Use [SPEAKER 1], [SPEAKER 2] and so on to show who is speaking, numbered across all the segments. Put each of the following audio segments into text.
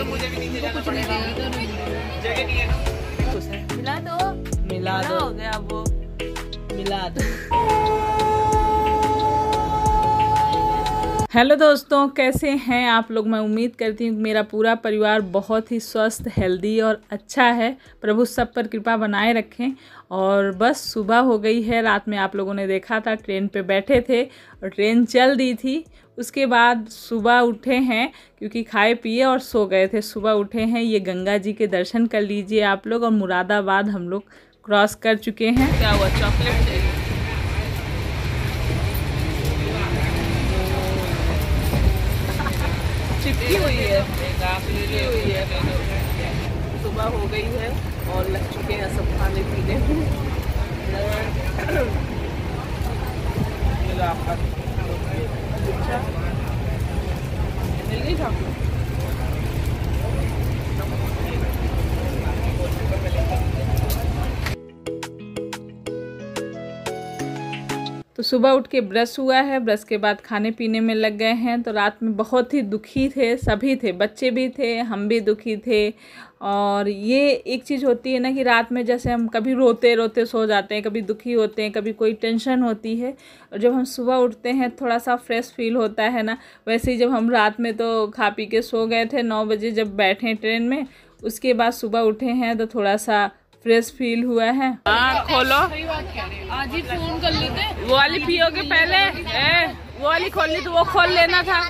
[SPEAKER 1] मुझे भी नीचे जाना पड़ेगा, जगह नहीं है ना।
[SPEAKER 2] मिला दो हो गया वो,
[SPEAKER 1] मिला दो।
[SPEAKER 2] हेलो दोस्तों, कैसे हैं आप लोग। मैं उम्मीद करती हूँ मेरा पूरा परिवार बहुत ही स्वस्थ, हेल्दी और अच्छा है। प्रभु सब पर कृपा बनाए रखें। और बस सुबह हो गई है। रात में आप लोगों ने देखा था ट्रेन पे बैठे थे और ट्रेन चल दी थी। उसके बाद सुबह उठे हैं क्योंकि खाए पिए और सो गए थे। सुबह उठे हैं, ये गंगा जी के दर्शन कर लीजिए आप लोग। और मुरादाबाद हम लोग क्रॉस कर चुके हैं। क्या हुआ, चॉकलेट चाहिए? चिपकी हुई है, चिपकी हुई है। सुबह हो गई है और लग चुके हैं सब खाने पीने में। मिल गई चॉकलेट। तो सुबह उठ के ब्रश हुआ है, ब्रश के बाद खाने पीने में लग गए हैं। तो रात में बहुत ही दुखी थे, सभी थे, बच्चे भी थे, हम भी दुखी थे। और ये एक चीज़ होती है ना कि रात में जैसे हम कभी रोते रोते सो जाते हैं, कभी दुखी होते हैं, कभी कोई टेंशन होती है, और जब हम सुबह उठते हैं थोड़ा सा फ्रेश फील होता है ना। वैसे ही जब हम रात में तो खा पी के सो गए थे 9 बजे जब बैठे ट्रेन में, उसके बाद सुबह उठे हैं तो थोड़ा सा फ्रेश फील हुआ है। हाँ खोलो,
[SPEAKER 3] आज ही फोन कर लेते।
[SPEAKER 2] वो वाली पियोगे पहले? वो वाली खोलनी तो वो खोल लेना था।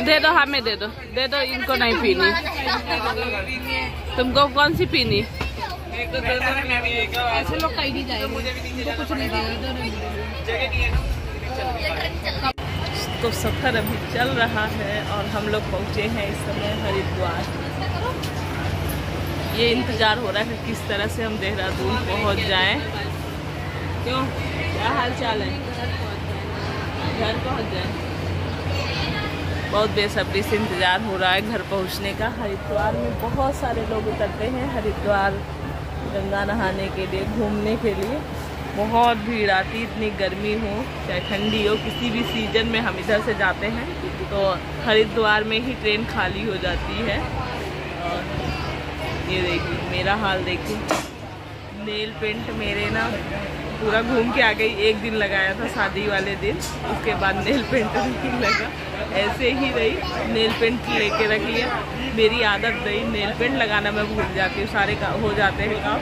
[SPEAKER 2] दे दो, हमें दे दो, दे दो, इनको नहीं पीनी। तुमको कौन सी पीनी?
[SPEAKER 3] ऐसे लोग कहीं नहीं जाएंगे, कुछ नहीं देगा।
[SPEAKER 2] तो सफ़र अभी चल रहा है और हम लोग पहुँचे हैं इस समय हरिद्वार। ये इंतज़ार हो रहा है किस तरह से हम देहरादून पहुँच जाएं। क्यों, क्या हाल चाल है? घर पहुँच जाएं। बहुत बेसब्री से इंतज़ार हो रहा है घर पहुँचने का। हरिद्वार में बहुत सारे लोग उतरते हैं हरिद्वार गंगा नहाने के लिए, घूमने के लिए। बहुत भीड़ आती, इतनी गर्मी हो चाहे ठंडी हो, किसी भी सीजन में हम इधर से जाते हैं तो हरिद्वार में ही ट्रेन खाली हो जाती है। और ये देखिए मेरा हाल, देखिए नेल पेंट मेरे ना पूरा घूम के आ गई। एक दिन लगाया था शादी वाले दिन, उसके बाद नेल पेंट नहीं लगा, ऐसे ही रही। नेल पेंट लेके रख लिया, मेरी आदत रही, नेल पेंट लगाना मैं भूल जाती हूँ, सारे हो जाते हैं काम।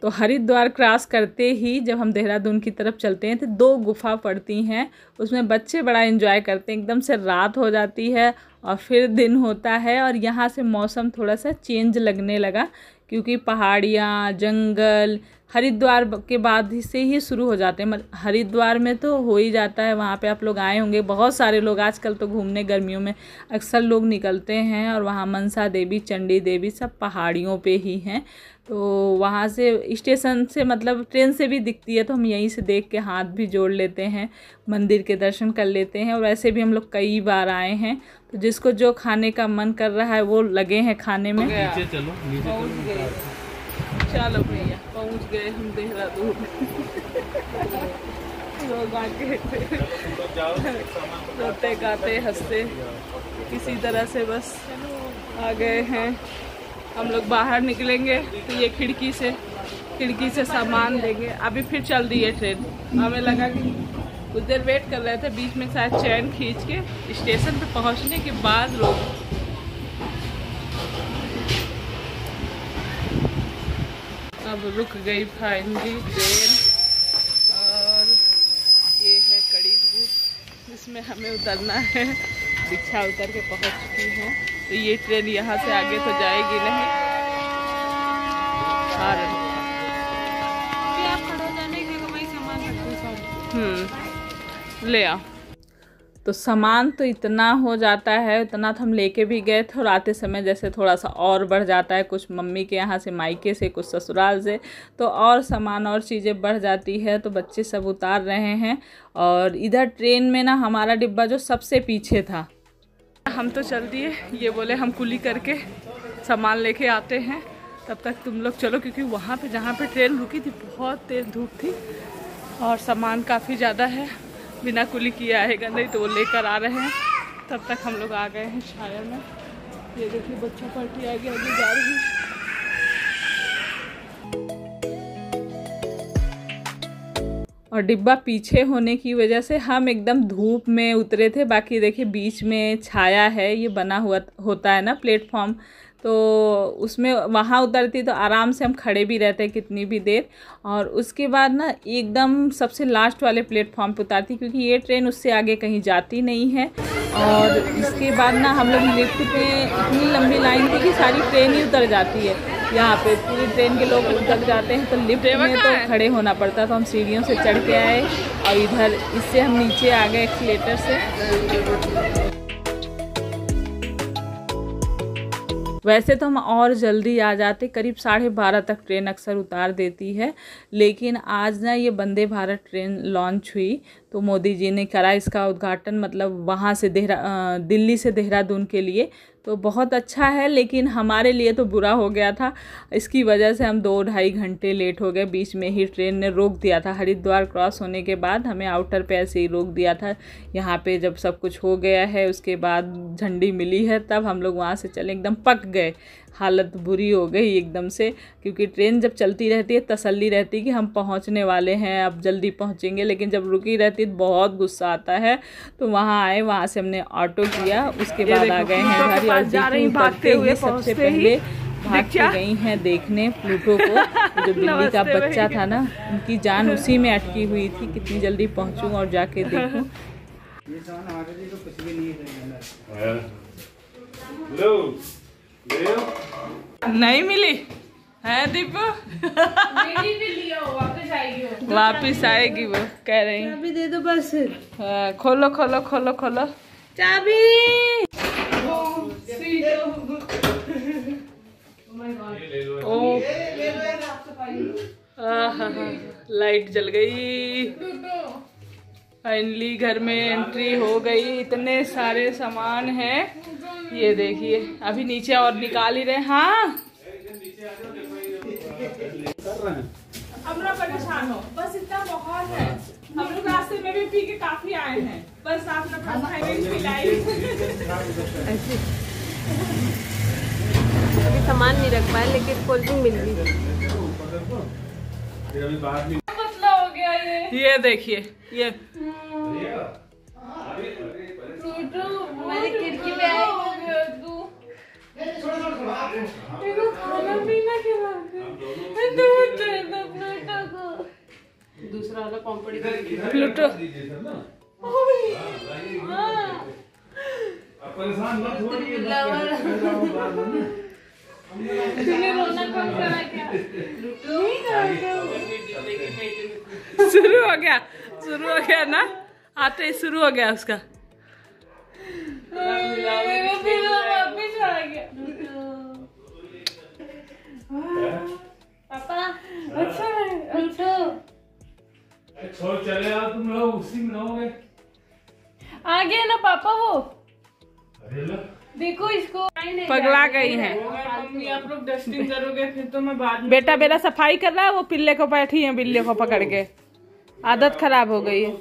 [SPEAKER 2] तो हरिद्वार क्रॉस करते ही जब हम देहरादून की तरफ चलते हैं तो 2 गुफा पड़ती हैं, उसमें बच्चे बड़ा एंजॉय करते हैं। एकदम से रात हो जाती है और फिर दिन होता है और यहाँ से मौसम थोड़ा सा चेंज लगने लगा क्योंकि पहाड़ियाँ, जंगल हरिद्वार के बाद से ही शुरू हो जाते हैं। हरिद्वार में तो हो ही जाता है, वहाँ पे आप लोग आए होंगे, बहुत सारे लोग आजकल तो घूमने गर्मियों में अक्सर लोग निकलते हैं। और वहाँ मनसा देवी, चंडी देवी सब पहाड़ियों पे ही हैं। तो वहाँ से स्टेशन से मतलब ट्रेन से भी दिखती है, तो हम यहीं से देख के हाथ भी जोड़ लेते हैं, मंदिर के दर्शन कर लेते हैं। और वैसे भी हम लोग कई बार आए हैं, तो जिसको जो खाने का मन कर रहा है वो लगे हैं खाने में।
[SPEAKER 1] नीचे चलो, नीचे
[SPEAKER 2] चलो भैया, पहुँच गए हम देहरादून। लोग आके रोते गाते हंसते किसी तरह से बस आ गए हैं। हम लोग बाहर निकलेंगे तो ये खिड़की से सामान लेंगे। अभी फिर चल रही है ट्रेन। हमें लगा कि कुछ देर वेट कर रहे थे, बीच में शायद चैन खींच के स्टेशन पे पहुंचने के बाद लोग। अब रुक गई फाइनली ट्रेन और ये है कड़ी धूप जिसमें हमें उतरना है। दीक्षा उतर के पहुंच चुकी है। तो ये ट्रेन यहाँ से आगे तो जाएगी नहीं।
[SPEAKER 3] आप खड़े हो जाने के लिए सामान रखो,
[SPEAKER 2] ले आ। तो सामान तो इतना हो जाता है, उतना तो हम लेके भी गए थे। और आते समय जैसे थोड़ा सा और बढ़ जाता है, कुछ मम्मी के यहाँ से, मायके से, कुछ ससुराल से, तो और सामान और चीज़ें बढ़ जाती है। तो बच्चे सब उतार रहे हैं। और इधर ट्रेन में ना हमारा डिब्बा जो सबसे पीछे था, हम तो चल दिए, ये बोले हम कुली करके सामान लेके आते हैं। तब तक तुम लोग चलो, क्योंकि वहाँ पे जहाँ पे ट्रेन रुकी थी बहुत तेज़ धूप थी और सामान काफ़ी ज़्यादा है, बिना कुली किए आएगा नहीं, तो वो लेकर आ रहे हैं। तब तक हम लोग आ गए हैं शायर में। ये देखिए बच्चा पार्टी आगे आगे जा रही है। और डिब्बा पीछे होने की वजह से हम एकदम धूप में उतरे थे। बाकी देखिए बीच में छाया है, ये बना हुआ होता है ना प्लेटफॉर्म, तो उसमें वहाँ उतरती तो आराम से हम खड़े भी रहते कितनी भी देर। और उसके बाद ना एकदम सबसे लास्ट वाले प्लेटफॉर्म पे उतारती, क्योंकि ये ट्रेन उससे आगे कहीं जाती नहीं है। और इसके बाद ना हम लोग लिफ्ट पे इतनी लंबी लाइन थी कि सारी ट्रेन ही उतर जाती है। यहाँ पे पूरी ट्रेन के लोग उतर जाते हैं, तो लिफ्ट में तो खड़े होना पड़ता, तो हम सीढ़ियों से चढ़ के आए और इधर इससे हम नीचे आ गए एक्सीलेटर से। वैसे तो हम और जल्दी आ जाते, करीब 12:30 तक ट्रेन अक्सर उतार देती है, लेकिन आज ना ये वंदे भारत ट्रेन लॉन्च हुई, तो मोदी जी ने करा इसका उद्घाटन, मतलब वहाँ से दिल्ली से देहरादून के लिए, तो बहुत अच्छा है। लेकिन हमारे लिए तो बुरा हो गया था, इसकी वजह से हम 2-2.5 घंटे लेट हो गए। बीच में ही ट्रेन ने रोक दिया था, हरिद्वार क्रॉस होने के बाद हमें आउटर पे ऐसे ही रोक दिया था। यहाँ पे जब सब कुछ हो गया है, उसके बाद झंडी मिली है, तब हम लोग वहाँ से चले। एकदम पक गए, हालत बुरी हो गई एकदम से, क्योंकि ट्रेन जब चलती रहती है तसल्ली रहती है कि हम पहुंचने वाले हैं, अब जल्दी पहुंचेंगे, लेकिन जब रुकी रहती है तो बहुत गुस्सा आता है। तो वहां आए, वहां से हमने ऑटो किया, उसके बाद आ गए हैं घर। और भागते हुए सबसे पहले भाग के गई हैं देखने प्लूटो को। जो बिल्ली का बच्चा था ना, उनकी जान उसी में अटकी हुई थी, कितनी जल्दी पहुँचूँ और जाके देखूँ। नहीं मिली है दीपू? वापिस आएगी वो, कह रही है। चाबी दे दो बस। खोलो खोलो खोलो खोलो चाबी। ओ लाइट जल गई। फाइनली घर में एंट्री हो गई। इतने सारे सामान हैं, ये देखिए। अभी नीचे और निकाल ही रहे। हाँ हम लोग परेशान हो, बस इतना बहुत है। हम लोग रास्ते में भी पी के काफी आए हैं, बस आप लोग पिलाई।
[SPEAKER 3] अभी सामान नहीं रख पाए, लेकिन कोल्ड ड्रिंक मिल गई।
[SPEAKER 2] पतला हो गया ये देखिए। ये
[SPEAKER 3] मेरी खिड़की पे दूसरा वाला कॉम्पिटिशन
[SPEAKER 2] प्लूटो। शुरू हो गया ना, आते ही शुरू हो गया उसका।
[SPEAKER 3] पापा अच्छा
[SPEAKER 4] छोड़ चले आओ, तुम लोग उसी में रहोगे।
[SPEAKER 2] आ गया ना पापा वो।
[SPEAKER 4] अरे लो
[SPEAKER 3] देखो इसको
[SPEAKER 2] पगला गई है।
[SPEAKER 3] मम्मी आप लोग डस्टिंग करोगे फिर तो मैं बाद में।
[SPEAKER 2] बेटा मेरा सफाई कर रहा है, वो पिल्ले को बैठी है, बिल्ले को पकड़ के। आदत खराब हो गई है।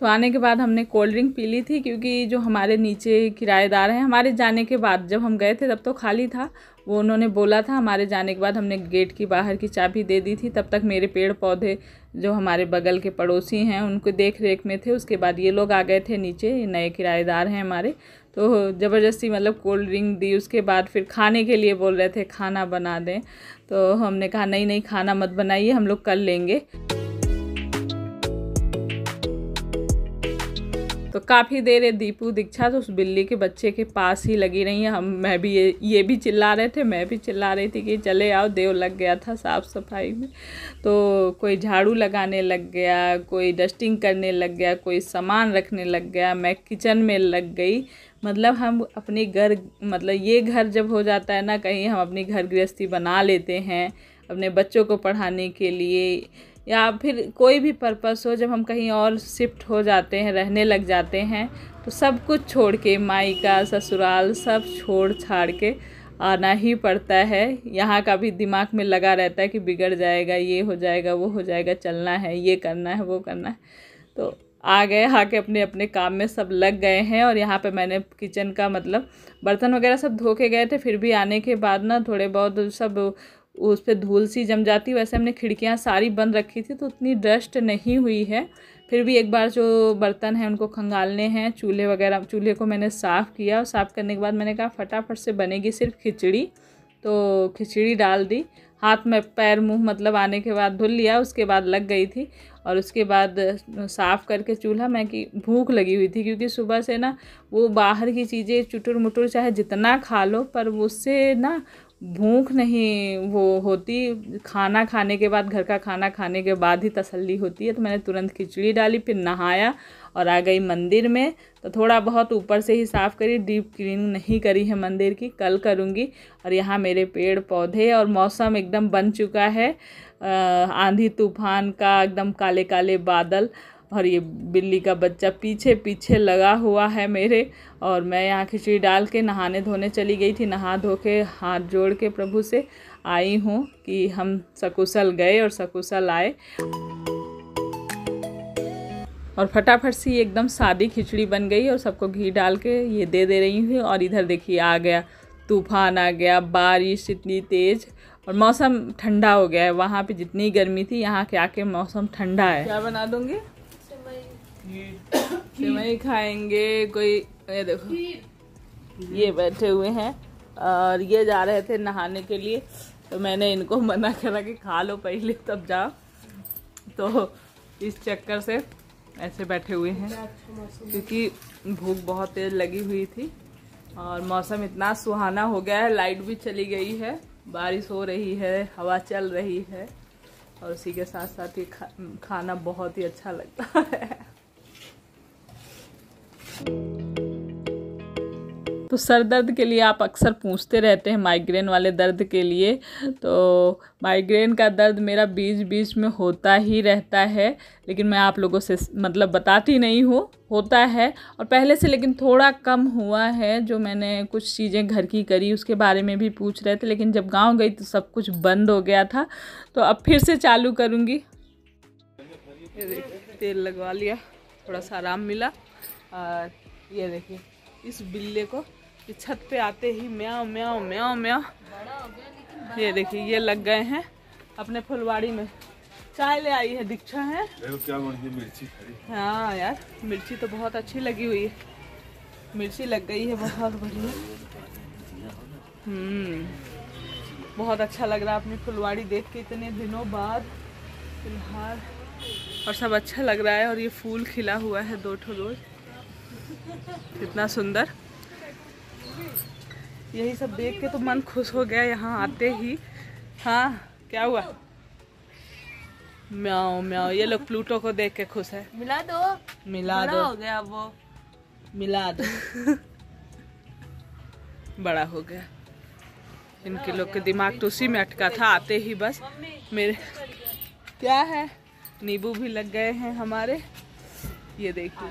[SPEAKER 2] तो आने के बाद हमने कोल्ड ड्रिंक पी ली थी, क्योंकि जो हमारे नीचे किराएदार हैं, हमारे जाने के बाद, जब हम गए थे तब तो खाली था, वो उन्होंने बोला था। हमारे जाने के बाद हमने गेट की बाहर की चाबी दे दी थी। तब तक मेरे पेड़ पौधे जो हमारे बगल के पड़ोसी हैं उनको देख रेख में थे। उसके बाद ये लोग आ गए थे नीचे, नए किराएदार हैं हमारे, तो ज़बरदस्ती मतलब कोल्ड ड्रिंक दी। उसके बाद फिर खाने के लिए बोल रहे थे खाना बना दें, तो हमने कहा नहीं खाना मत बनाइए, हम लोग कर लेंगे। तो काफ़ी देर दीपू दीक्षा तो उस बिल्ली के बच्चे के पास ही लगी रही है। मैं भी ये भी चिल्ला रहे थे, मैं भी चिल्ला रही थी कि चले आओ। देव लग गया था साफ़ सफाई में, तो कोई झाड़ू लगाने लग गया, कोई डस्टिंग करने लग गया, कोई सामान रखने लग गया, मैं किचन में लग गई। मतलब हम अपने घर, मतलब ये घर जब हो जाता है ना कहीं, हम अपनी घर गृहस्थी बना लेते हैं अपने बच्चों को पढ़ाने के लिए, या फिर कोई भी पर्पस हो, जब हम कहीं और शिफ्ट हो जाते हैं, रहने लग जाते हैं, तो सब कुछ छोड़ के, मायका ससुराल सब छोड़ छाड़ के आना ही पड़ता है। यहाँ का भी दिमाग में लगा रहता है कि बिगड़ जाएगा, ये हो जाएगा, वो हो जाएगा, चलना है, ये करना है, वो करना है। तो आ गए, आके अपने अपने काम में सब लग गए हैं। और यहाँ पे मैंने किचन का मतलब बर्तन वगैरह सब धो के गए थे, फिर भी आने के बाद ना थोड़े बहुत सब उस पर धूल सी जम जाती। वैसे हमने खिड़कियाँ सारी बंद रखी थी तो उतनी डस्ट नहीं हुई है, फिर भी एक बार जो बर्तन हैं उनको खंगालने हैं। चूल्हे वगैरह, चूल्हे को मैंने साफ़ किया और साफ़ करने के बाद मैंने कहा फटाफट से बनेगी सिर्फ खिचड़ी, तो खिचड़ी डाल दी। हाथ में पैर मुंह मतलब आने के बाद धुल लिया, उसके बाद लग गई थी। और उसके बाद साफ़ करके चूल्हा, मैं कि भूख लगी हुई थी क्योंकि सुबह से ना वो बाहर की चीज़ें चुटुर मुटुर चाहे जितना खा लो पर उससे ना भूख नहीं वो होती। खाना खाने के बाद, घर का खाना खाने के बाद ही तसल्ली होती है। तो मैंने तुरंत खिचड़ी डाली, फिर नहाया और आ गई मंदिर में। तो थोड़ा बहुत ऊपर से ही साफ़ करी, डीप क्लीनिंग नहीं करी है मंदिर की, कल करूँगी। और यहाँ मेरे पेड़ पौधे और मौसम एकदम बन चुका है, आंधी तूफान का, एकदम काले काले बादल। और ये बिल्ली का बच्चा पीछे पीछे लगा हुआ है मेरे। और मैं यहाँ खिचड़ी डाल के नहाने धोने चली गई थी। नहा धो के हाथ जोड़ के प्रभु से आई हूँ कि हम सकुशल गए और सकुशल आए। और फटाफट से एकदम सादी खिचड़ी बन गई और सबको घी डाल के ये दे रही हूँ। और इधर देखिए आ गया तूफान, आ गया बारिश इतनी तेज़ और मौसम ठंडा हो गया है। वहाँ पे जितनी गर्मी थी, यहाँ के आके मौसम ठंडा है। क्या बना दूँगी? सेवई खाएंगे। कोई ये देखो, ये बैठे हुए हैं और ये जा रहे थे नहाने के लिए, तो मैंने इनको मना करा कि खा लो पहले तब जाओ। तो इस चक्कर से ऐसे बैठे हुए हैं क्योंकि भूख बहुत तेज लगी हुई थी और मौसम इतना सुहाना हो गया है। लाइट भी चली गई है, बारिश हो रही है, हवा चल रही है और उसी के साथ साथ ये खाना बहुत ही अच्छा लगता है। तो सर दर्द के लिए आप अक्सर पूछते रहते हैं, माइग्रेन वाले दर्द के लिए। तो माइग्रेन का दर्द मेरा बीच बीच में होता ही रहता है, लेकिन मैं आप लोगों से मतलब बताती नहीं हूँ, होता है। और पहले से लेकिन थोड़ा कम हुआ है। जो मैंने कुछ चीज़ें घर की करी उसके बारे में भी पूछ रहे थे, लेकिन जब गांव गई तो सब कुछ बंद हो गया था। तो अब फिर से चालू करूँगी। तेल लगवा लिया, थोड़ा सा आराम मिला। और ये देखिए इस बिल्ले को कि छत पे आते ही म्याओ म्याओ म्याओ म्याओ, ये देखिए ये लग गए हैं अपने फुलवाड़ी में। चाय ले आई है, दीक्षा है। क्या मिर्ची खड़ी? हाँ यार, मिर्ची तो बहुत अच्छी लगी हुई है, मिर्ची लग गई है बहुत बढ़िया। बहुत अच्छा लग रहा है अपनी फुलवाड़ी देख के इतने दिनों बाद फिलहाल, और सब अच्छा लग रहा है। और ये फूल खिला हुआ है 2 ठो रोज, कितना सुंदर। यही सब देख के तो मन खुश हो गया यहाँ आते ही। हाँ क्या हुआ? म्याओ म्याओ, ये लोग प्लूटो को देख के खुश है।
[SPEAKER 3] मिला दो,
[SPEAKER 2] मिला दो,
[SPEAKER 3] हो गया वो,
[SPEAKER 2] मिला दो। बड़ा हो गया। इनके लोग के दिमाग तो उसी में अटका था, आते ही बस मेरे क्या है। नींबू भी लग गए हैं हमारे, ये देखिए।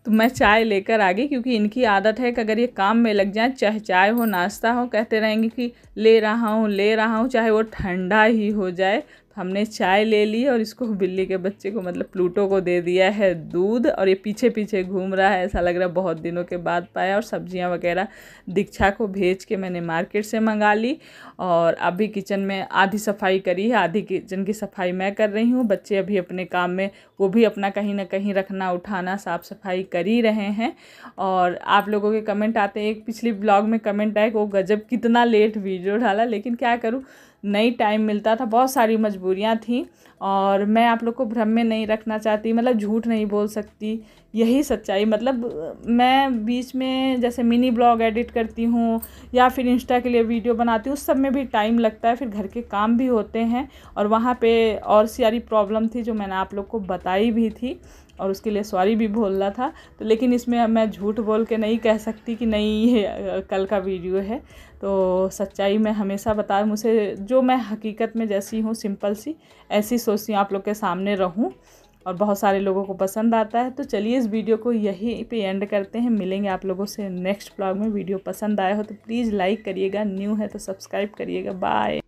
[SPEAKER 2] तो मैं चाय लेकर आ गई क्योंकि इनकी आदत है कि अगर ये काम में लग जाए, चाहे चाय हो नाश्ता हो, कहते रहेंगे कि ले रहा हूँ, चाहे वो ठंडा ही हो जाए। हमने चाय ले ली और इसको बिल्ली के बच्चे को मतलब प्लूटो को दे दिया है दूध। और ये पीछे पीछे घूम रहा है, ऐसा लग रहा है बहुत दिनों के बाद पाया। और सब्जियां वगैरह दीक्षा को भेज के मैंने मार्केट से मंगा ली। और अभी किचन में आधी सफाई करी है, आधी किचन की सफाई मैं कर रही हूँ। बच्चे अभी अपने काम में, वो भी अपना कहीं ना कहीं रखना उठाना साफ़ सफाई कर ही रहे हैं। और आप लोगों के कमेंट आते हैं, एक पिछली ब्लॉग में कमेंट आया कि वो गजब कितना लेट वीडियो डाला, लेकिन क्या करूँ, नहीं टाइम मिलता था, बहुत सारी मजबूरियां थी। और मैं आप लोग को भ्रम में नहीं रखना चाहती, मतलब झूठ नहीं बोल सकती, यही सच्चाई। मतलब मैं बीच में जैसे मिनी ब्लॉग एडिट करती हूँ या फिर इंस्टा के लिए वीडियो बनाती हूँ, उस सब में भी टाइम लगता है, फिर घर के काम भी होते हैं। और वहाँ पे और सारी प्रॉब्लम थी जो मैंने आप लोग को बताई भी थी। और उसके लिए सॉरी भी बोलना था। तो लेकिन इसमें अब मैं झूठ बोल के नहीं कह सकती कि नहीं ये कल का वीडियो है। तो सच्चाई मैं हमेशा बता, मुझे जो मैं हकीकत में जैसी हूँ सिंपल सी ऐसी सोचती हूँ आप लोग के सामने रहूँ, और बहुत सारे लोगों को पसंद आता है। तो चलिए इस वीडियो को यहीं पे एंड करते हैं, मिलेंगे आप लोगों से नेक्स्ट ब्लॉग में। वीडियो पसंद आया हो तो प्लीज़ लाइक करिएगा, न्यू है तो सब्सक्राइब करिएगा। बाय।